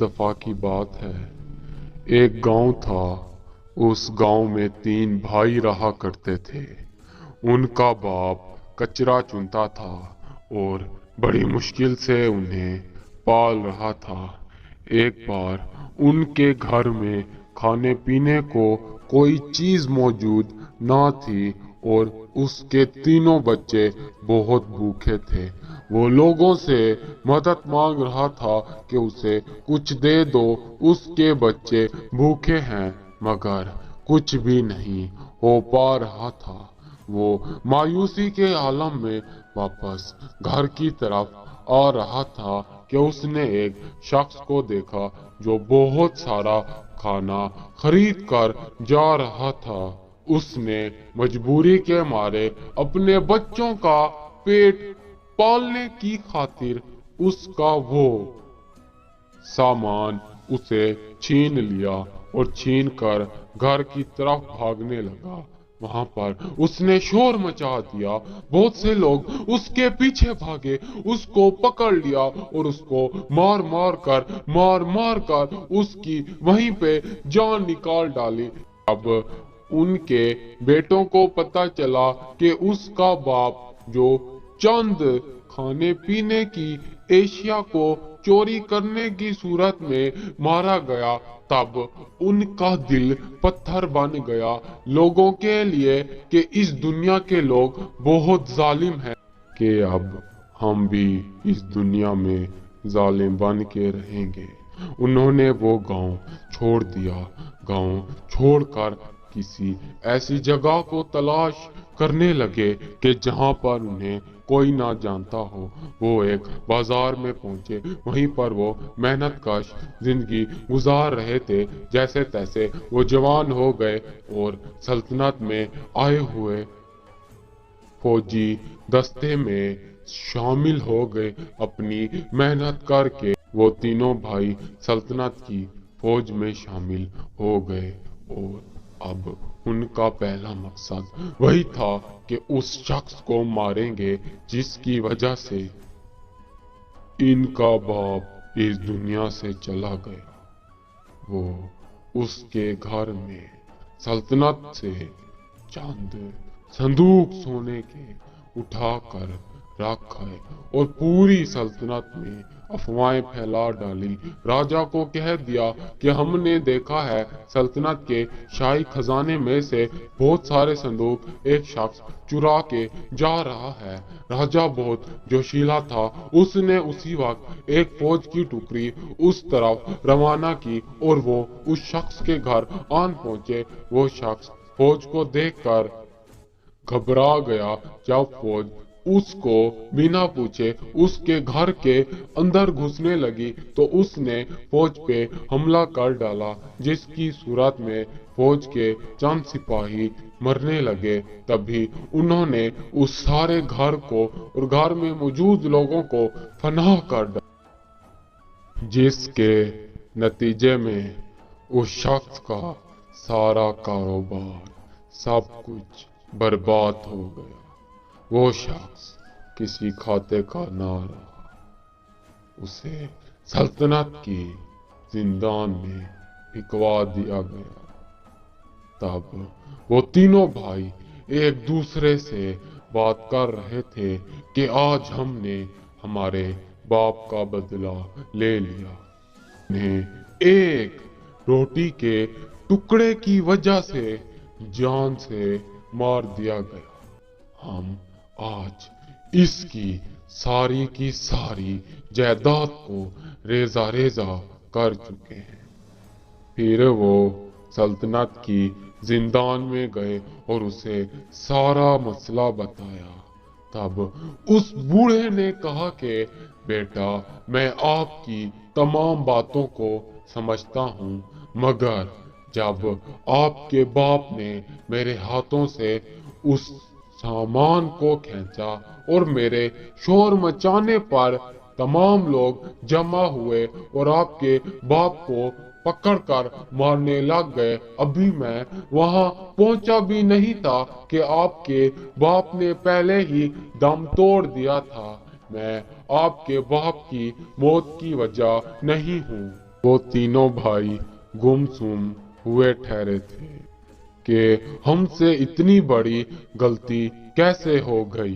दफा की बात है, एक गांव था। उस गांव में 3 भाई रहा करते थे। उनका बाप कचरा चुनता था और बड़ी मुश्किल से उन्हें पाल रहा था। एक बार उनके घर में खाने पीने को कोई चीज मौजूद ना थी और उसके तीनों बच्चे बहुत भूखे थे। वो लोगों से मदद मांग रहा था कि उसे कुछ दे दो, उसके बच्चे भूखे हैं, मगर कुछ भी नहीं हो पा रहा था। वो मायूसी के आलम में वापस घर की तरफ आ रहा था कि उसने एक शख्स को देखा जो बहुत सारा खाना खरीद कर जा रहा था। उसने मजबूरी के मारे अपने बच्चों का पेट पालने की खातिर उसका वो सामान उसे छीन लिया और छीन कर घर की तरफ भागने लगा। वहां पर उसने शोर मचा दिया। बहुत से लोग उसके पीछे भागे, उसको पकड़ लिया और उसको मार मार कर उसकी वहीं पे जान निकाल डाली। अब उनके बेटों को पता चला कि उसका बाप जो चंद खाने पीने की एशिया को चोरी करने की सूरत में मारा गया, तब उनका दिल पत्थर बन गया लोगों के लिए कि इस दुनिया के लोग बहुत जालिम हैं, कि अब हम भी इस दुनिया में जालिम बन के रहेंगे। उन्होंने वो गांव छोड़ दिया। गांव छोड़कर किसी ऐसी जगह को तलाश करने लगे कि जहां पर उन्हें कोई ना जानता हो। वो एक बाजार में पहुंचे। वहीं पर वो मेहनत कश जिंदगी गुजार रहे थे। जैसे तैसे वो जवान हो गए और सल्तनत में आए हुए फौजी दस्ते में शामिल हो गए। अपनी मेहनत करके वो तीनों भाई सल्तनत की फौज में शामिल हो गए और अब उनका पहला मकसद वही था कि उस शख्स को मारेंगे जिसकी वजह से इनका बाप इस दुनिया से चला गया। वो उसके घर में सल्तनत से चंद संदूक सोने के उठाकर रखा और पूरी सल्तनत में अफवाहें फैला डाली। राजा को कह दिया कि हमने देखा है सल्तनत के शाही खजाने में से बहुत सारे संदूक एक शख्स चुरा के जा रहा है। राजा बहुत जोशीला था। उसने उसी वक्त एक फौज की टुकड़ी उस तरफ रवाना की और वो उस शख्स के घर आन पहुंचे। वो शख्स फौज को देखकर घबरा गया। जब फौज उसको बिना पूछे उसके घर के अंदर घुसने लगी तो उसने फौज पे हमला कर डाला, जिसकी सूरत में फौज के चंद सिपाही मरने लगे। तभी उन्होंने उस सारे घर को और घर में मौजूद लोगों को फनाह कर डाला, जिसके नतीजे में उस शख्स का सारा कारोबार सब कुछ बर्बाद हो गया। वो शख्स किसी खाते का ना रहा। उसे सल्तनत की जिंदान में भिजवा दिया गया। तब वो तीनों भाई एक दूसरे से बात कर रहे थे कि आज हमने हमारे बाप का बदला ले लिया। उन्हें एक रोटी के टुकड़े की वजह से जान से मार दिया गया। हम आज इसकी सारी की सारी जायदाद को रेजा रेजा कर चुके हैं। फिर वो सल्तनत की जिंदान में गए और उसे सारा मसला बताया। तब उस बूढ़े ने कहा कि बेटा, मैं आपकी तमाम बातों को समझता हूँ, मगर जब आपके बाप ने मेरे हाथों से उस सामान को खींचा और मेरे शोर मचाने पर तमाम लोग जमा हुए और आपके बाप को पकड़कर मारने लग गए। अभी मैं वहां पहुंचा भी नहीं था कि आपके बाप ने पहले ही दम तोड़ दिया था। मैं आपके बाप की मौत की वजह नहीं हूँ। वो तीनों भाई गुमसुम हुए ठहरे थे कि हमसे इतनी बड़ी गलती कैसे हो गई।